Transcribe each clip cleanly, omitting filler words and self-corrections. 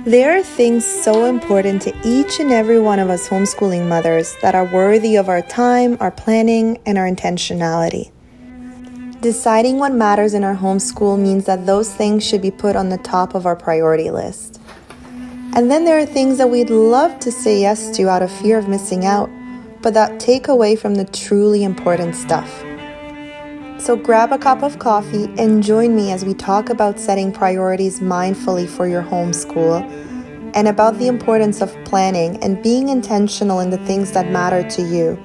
There are things so important to each and every one of us homeschooling mothers that are worthy of our time, our planning, and our intentionality. Deciding what matters in our homeschool means that those things should be put on the top of our priority list. And then there are things that we'd love to say yes to out of fear of missing out, but that take away from the truly important stuff. So grab a cup of coffee and join me as we talk about setting priorities mindfully for your homeschool and about the importance of planning and being intentional in the things that matter to you,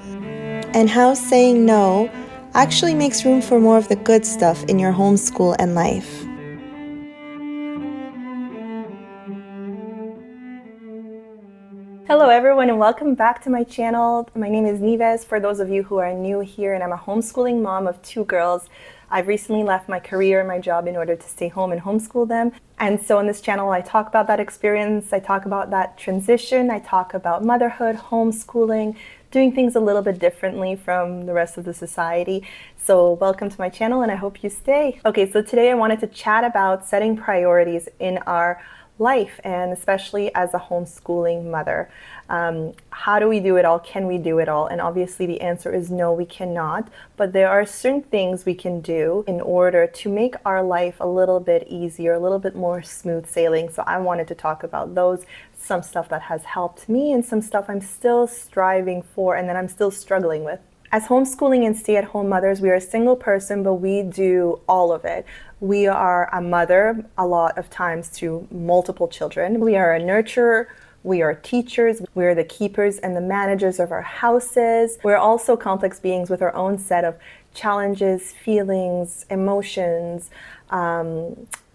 and how saying no actually makes room for more of the good stuff in your homeschool and life. Hello everyone and welcome back to my channel. My name is Nives, for those of you who are new here, and I'm a homeschooling mom of 2 girls. I've recently left my career and my job in order to stay home and homeschool them. And so on this channel I talk about that experience, I talk about that transition, I talk about motherhood, homeschooling, doing things a little bit differently from the rest of the society. So welcome to my channel and I hope you stay. Okay, so today I wanted to chat about setting priorities in our life, and especially as a homeschooling mother. How do we do it all? Can we do it all? And obviously the answer is no, we cannot, but there are certain things we can do in order to make our life a little bit easier, a little bit more smooth sailing. So I wanted to talk about those, some stuff that has helped me and some stuff I'm still striving for and that I'm still struggling with. As homeschooling and stay-at-home mothers, we are a single person, but we do all of it. We are a mother a lot of times to multiple children. We are a nurturer, we are teachers, we are the keepers and the managers of our houses. We're also complex beings with our own set of challenges, feelings, emotions,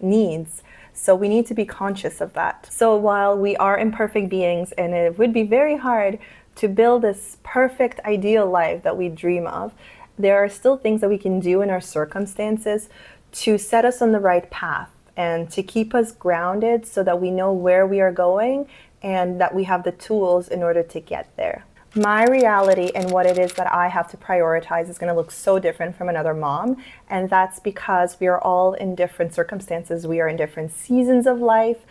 needs. So we need to be conscious of that. So while we are imperfect beings and it would be very hard to build this perfect ideal life that we dream of, there are still things that we can do in our circumstances to set us on the right path and to keep us grounded so that we know where we are going and that we have the tools in order to get there. My reality and what it is that I have to prioritize is going to look so different from another mom, and that's because we are all in different circumstances. We are in different seasons of life,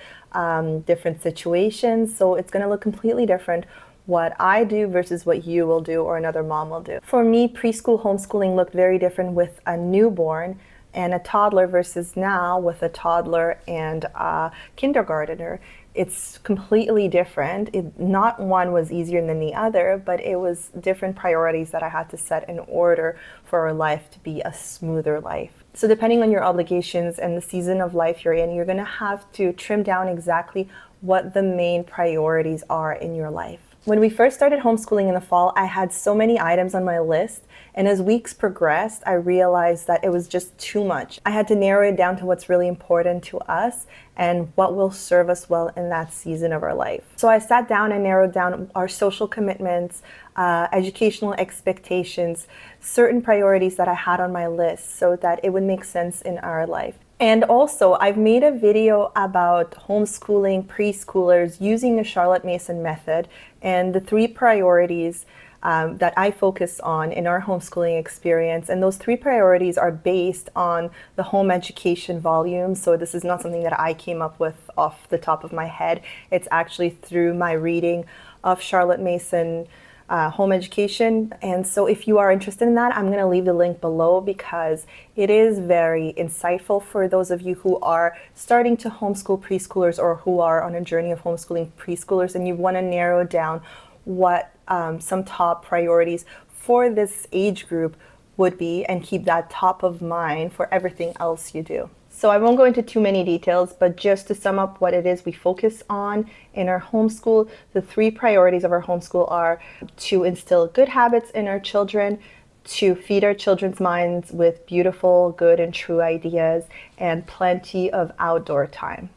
different situations, so it's going to look completely different what I do versus what you will do or another mom will do. For me, preschool homeschooling looked very different with a newborn and a toddler versus now with a toddler and a kindergartner. It's completely different. Not one was easier than the other, but it was different priorities that I had to set in order for our life to be a smoother life. So depending on your obligations and the season of life you're in, you're gonna have to trim down exactly what the main priorities are in your life. When we first started homeschooling in the fall, I had so many items on my list, and as weeks progressed, I realized that it was just too much. I had to narrow it down to what's really important to us and what will serve us well in that season of our life. So I sat down and narrowed down our social commitments, educational expectations, certain priorities that I had on my list so that it would make sense in our life. And also, I've made a video about homeschooling preschoolers using the Charlotte Mason method and the 3 priorities that I focus on in our homeschooling experience. And those 3 priorities are based on the home education volume. So this is not something that I came up with off the top of my head. It's actually through my reading of Charlotte Mason home education. And so if you are interested in that, I'm going to leave the link below because it is very insightful for those of you who are starting to homeschool preschoolers or who are on a journey of homeschooling preschoolers and you want to narrow down what some top priorities for this age group would be and keep that top of mind for everything else you do. So I won't go into too many details, but just to sum up what it is we focus on in our homeschool, the 3 priorities of our homeschool are to instill good habits in our children, to feed our children's minds with beautiful, good, and true ideas, and plenty of outdoor time.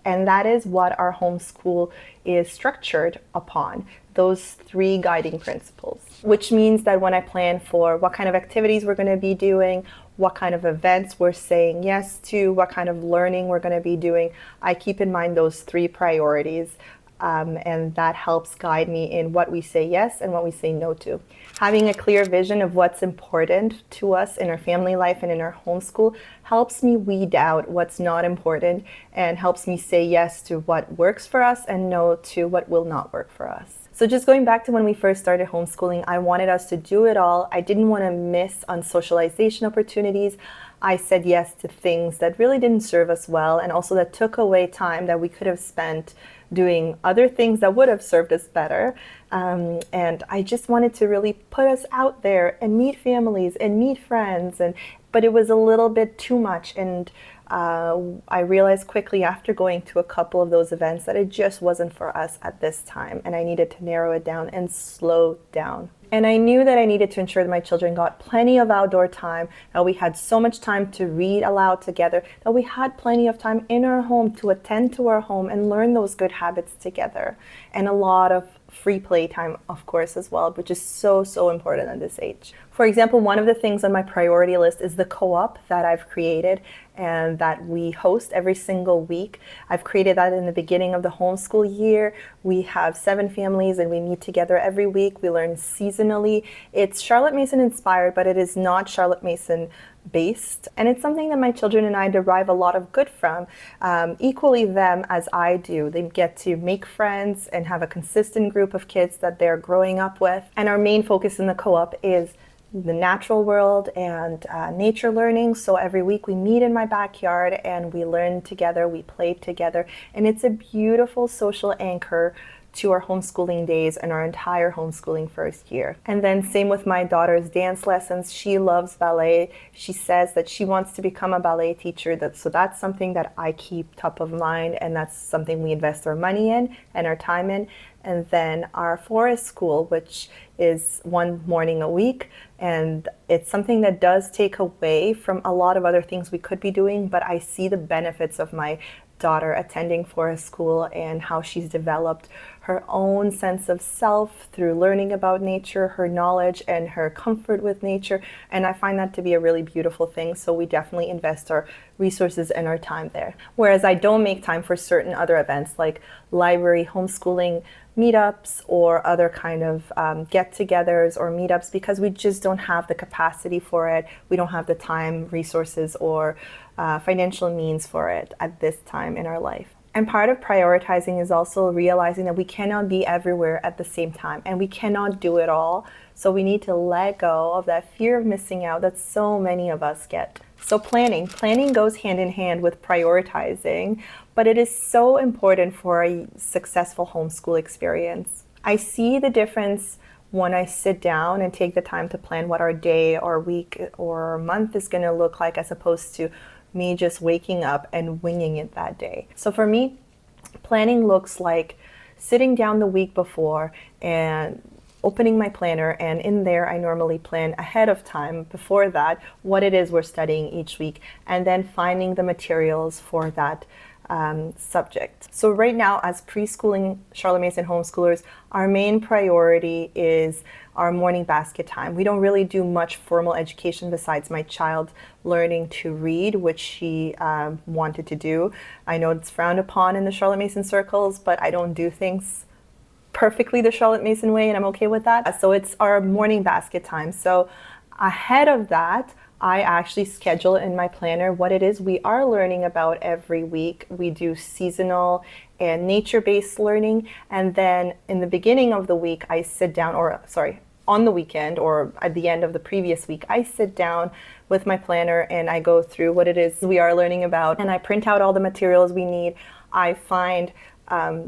And that is what our homeschool is structured upon, those 3 guiding principles, which means that when I plan for what kind of activities we're going to be doing, what kind of events we're saying yes to, what kind of learning we're going to be doing, I keep in mind those 3 priorities and that helps guide me in what we say yes and what we say no to. Having a clear vision of what's important to us in our family life and in our homeschool helps me weed out what's not important and helps me say yes to what works for us and no to what will not work for us. So just going back to when we first started homeschooling, I wanted us to do it all. I didn't want to miss on socialization opportunities. I said yes to things that really didn't serve us well and also that took away time that we could have spent doing other things that would have served us better. And I just wanted to really put us out there and meet families and meet friends. But it was a little bit too much. And I realized quickly after going to a couple of those events that it just wasn't for us at this time. And I needed to narrow it down and slow down. And I knew that I needed to ensure that my children got plenty of outdoor time, that we had so much time to read aloud together, that we had plenty of time in our home to attend to our home and learn those good habits together. And a lot of free play time, of course, as well, which is so, so important at this age. For example, one of the things on my priority list is the co-op that I've created and that we host every single week. I've created that in the beginning of the homeschool year. We have 7 families and we meet together every week. We learn seasonally. It's Charlotte Mason inspired, but it is not Charlotte Mason based. And it's something that my children and I derive a lot of good from, equally them as I do. They get to make friends and have a consistent group of kids that they're growing up with. And our main focus in the co-op is the natural world and nature learning. So every week we meet in my backyard and we learn together, we play together, and it's a beautiful social anchor to our homeschooling days and our entire homeschooling first year. And then same with my daughter's dance lessons. She loves ballet. She says that she wants to become a ballet teacher. So that's something that I keep top of mind, and that's something we invest our money in and our time in. And then our forest school, which is one morning a week. And it's something that does take away from a lot of other things we could be doing, but I see the benefits of my daughter attending forest school and how she's developed her own sense of self through learning about nature, her knowledge and her comfort with nature. And I find that to be a really beautiful thing. So we definitely invest our resources and our time there. Whereas I don't make time for certain other events like library, homeschooling meetups, or other kind of get-togethers or meetups because we just don't have the capacity for it. We don't have the time, resources, or financial means for it at this time in our life. And part of prioritizing is also realizing that we cannot be everywhere at the same time and we cannot do it all. So we need to let go of that fear of missing out that so many of us get. So planning goes hand in hand with prioritizing, but it is so important for a successful homeschool experience. I see the difference when I sit down and take the time to plan what our day or week or month is going to look like, as opposed to me just waking up and winging it that day. So for me, planning looks like sitting down the week before and opening my planner, and in there I normally plan ahead of time before that what it is we're studying each week, and then finding the materials for that subject. So right now, as preschooling Charlotte Mason homeschoolers, our main priority is our morning basket time. We don't really do much formal education besides my child learning to read, which she wanted to do. I know it's frowned upon in the Charlotte Mason circles, but I don't do things perfectly the Charlotte Mason way, and I'm okay with that. So it's our morning basket time. So ahead of that, I actually schedule in my planner what it is we are learning about every week. We do seasonal and nature-based learning, and then in the beginning of the week, I sit down, on the weekend or at the end of the previous week, I sit down with my planner and I go through what it is we are learning about, and I print out all the materials we need. I find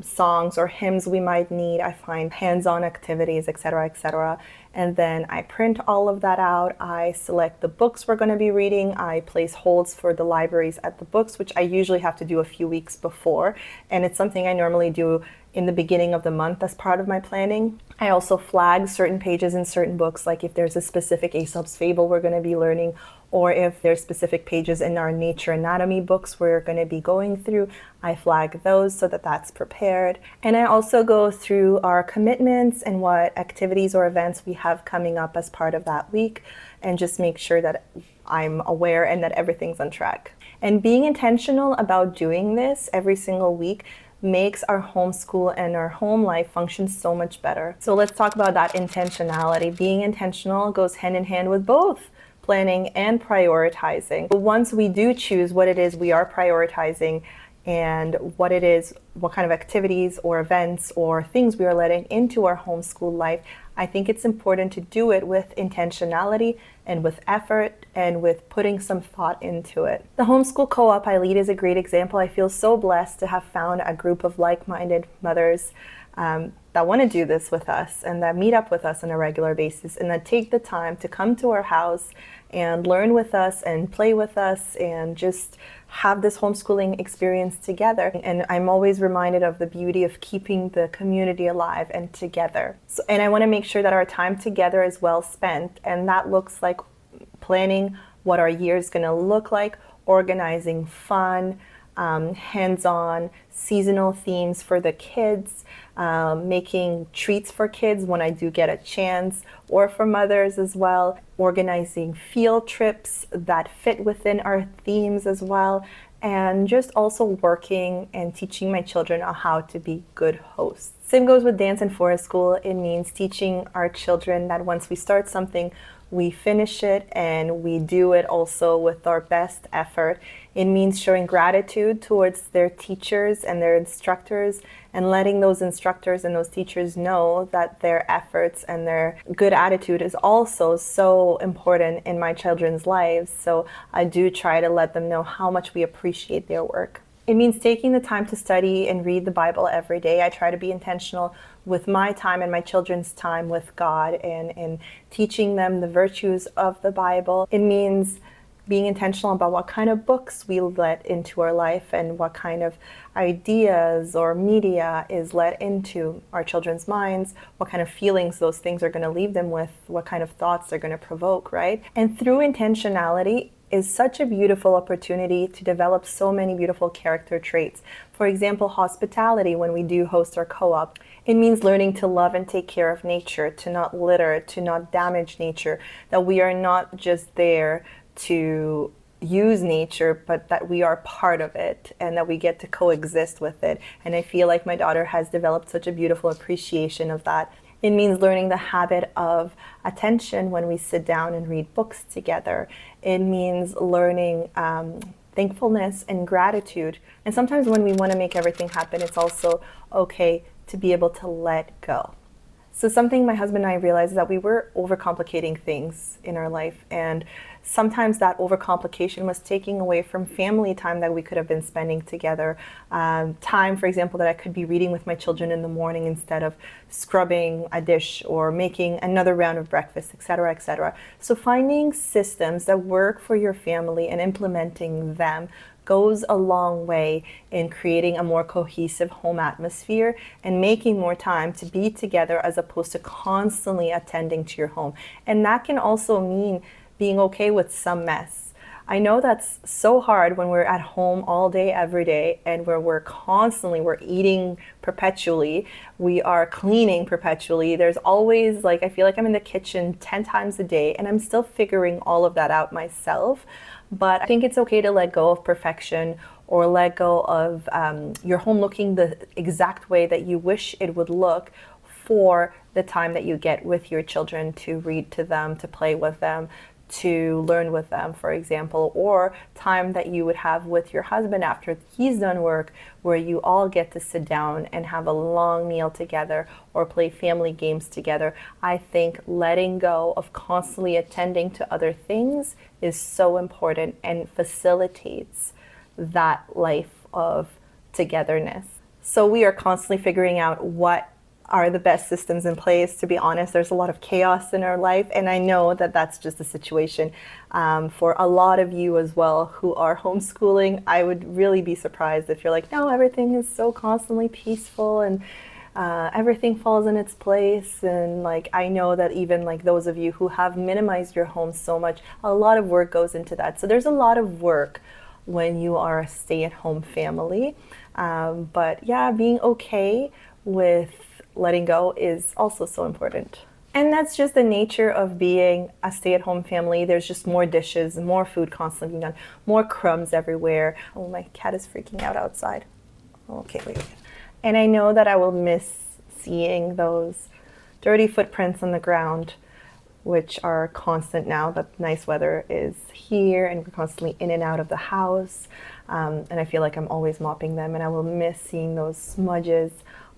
songs or hymns we might need. I find hands-on activities, etc., etc. And then I print all of that out. I select the books we're going to be reading. I place holds for the libraries at the books, which I usually have to do a few weeks before. And it's something I normally do in the beginning of the month as part of my planning. I also flag certain pages in certain books, like if there's a specific Aesop's fable we're going to be learning, or if there's specific pages in our nature anatomy books we're going to be going through, I flag those so that that's prepared. And I also go through our commitments and what activities or events we have coming up as part of that week, and just make sure that I'm aware and that everything's on track. And being intentional about doing this every single week makes our homeschool and our home life function so much better. So let's talk about that intentionality. Being intentional goes hand in hand with both planning and prioritizing. But once we do choose what it is we are prioritizing and what it is, what kind of activities or events or things we are letting into our homeschool life, I think it's important to do it with intentionality and with effort and with putting some thought into it. The homeschool co-op I lead is a great example. I feel so blessed to have found a group of like-minded mothers that want to do this with us and that meet up with us on a regular basis and that take the time to come to our house and learn with us and play with us and just have this homeschooling experience together. And I'm always reminded of the beauty of keeping the community alive and together. And I want to make sure that our time together is well spent, and that looks like planning what our year is going to look like, organizing fun, hands-on, seasonal themes for the kids, making treats for kids when I do get a chance, or for mothers as well, organizing field trips that fit within our themes as well, and just also working and teaching my children on how to be good hosts. Same goes with dance and forest school. It means teaching our children that once we start something, we finish it and we do it also with our best effort. It means showing gratitude towards their teachers and their instructors and letting those instructors and those teachers know that their efforts and their good attitude is also so important in my children's lives. So I do try to let them know how much we appreciate their work. It means taking the time to study and read the Bible every day. I try to be intentional with my time and my children's time with God and teaching them the virtues of the Bible. It means being intentional about what kind of books we let into our life and what kind of ideas or media is let into our children's minds, what kind of feelings those things are going to leave them with, what kind of thoughts they're going to provoke, right? And through intentionality is such a beautiful opportunity to develop so many beautiful character traits. For example, hospitality, when we do host our co-op, it means learning to love and take care of nature, to not litter, to not damage nature, that we are not just there to use nature, but that we are part of it and that we get to coexist with it. And I feel like my daughter has developed such a beautiful appreciation of that. It means learning the habit of attention when we sit down and read books together. It means learning thankfulness and gratitude. And sometimes when we want to make everything happen, it's also okay to be able to let go. So something my husband and I realized is that we were overcomplicating things in our life, and sometimes that overcomplication was taking away from family time that we could have been spending together. Time, for example, that I could be reading with my children in the morning instead of scrubbing a dish or making another round of breakfast, etc., etc. So finding systems that work for your family and implementing them goes a long way in creating a more cohesive home atmosphere and making more time to be together as opposed to constantly attending to your home. And that can also mean being okay with some mess. I know that's so hard when we're at home all day, every day, and where we're eating perpetually, we are cleaning perpetually. There's always, like, I feel like I'm in the kitchen 10 times a day, and I'm still figuring all of that out myself. But I think it's okay to let go of perfection or let go of your home looking the exact way that you wish it would look for the time that you get with your children to read to them, to play with them, to learn with them, for example, or time that you would have with your husband after he's done work, where you all get to sit down and have a long meal together or play family games together. I think letting go of constantly attending to other things is so important and facilitates that life of togetherness. So we are constantly figuring out what are the best systems in place. To be honest, there's a lot of chaos in our life, and I know that that's just a situation for a lot of you as well who are homeschooling. I would really be surprised if you're like, no, everything is so constantly peaceful and everything falls in its place. And like, I know that even like those of you who have minimized your home so much, a lot of work goes into that. So there's a lot of work when you are a stay-at-home family. But yeah, being okay with letting go is also so important. And that's just the nature of being a stay-at-home family. There's just more dishes, more food constantly being done, more crumbs everywhere. Oh, my cat is freaking out outside. Okay, wait. And I know that I will miss seeing those dirty footprints on the ground, which are constant now that nice weather is here and we're constantly in and out of the house. And I feel like I'm always mopping them, and I will miss seeing those smudges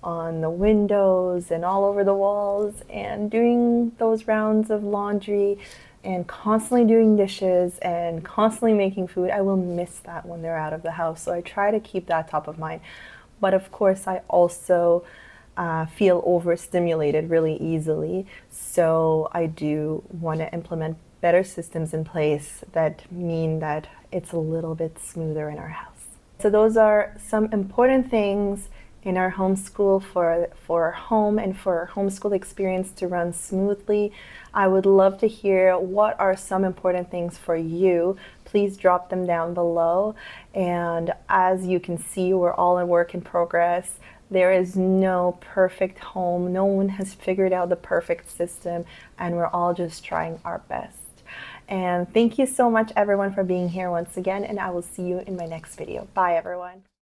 on the windows and all over the walls, and doing those rounds of laundry and constantly doing dishes and constantly making food. I will miss that when they're out of the house. So I try to keep that top of mind. But of course, I also feel overstimulated really easily. So I do want to implement better systems in place that mean that it's a little bit smoother in our house. So those are some important things in our homeschool for home and for our homeschool experience to run smoothly. I would love to hear what are some important things for you. Please drop them down below. And as you can see, we're all a work in progress. There is no perfect home. No one has figured out the perfect system, and we're all just trying our best. And thank you so much, everyone, for being here once again, and I will see you in my next video. Bye, everyone.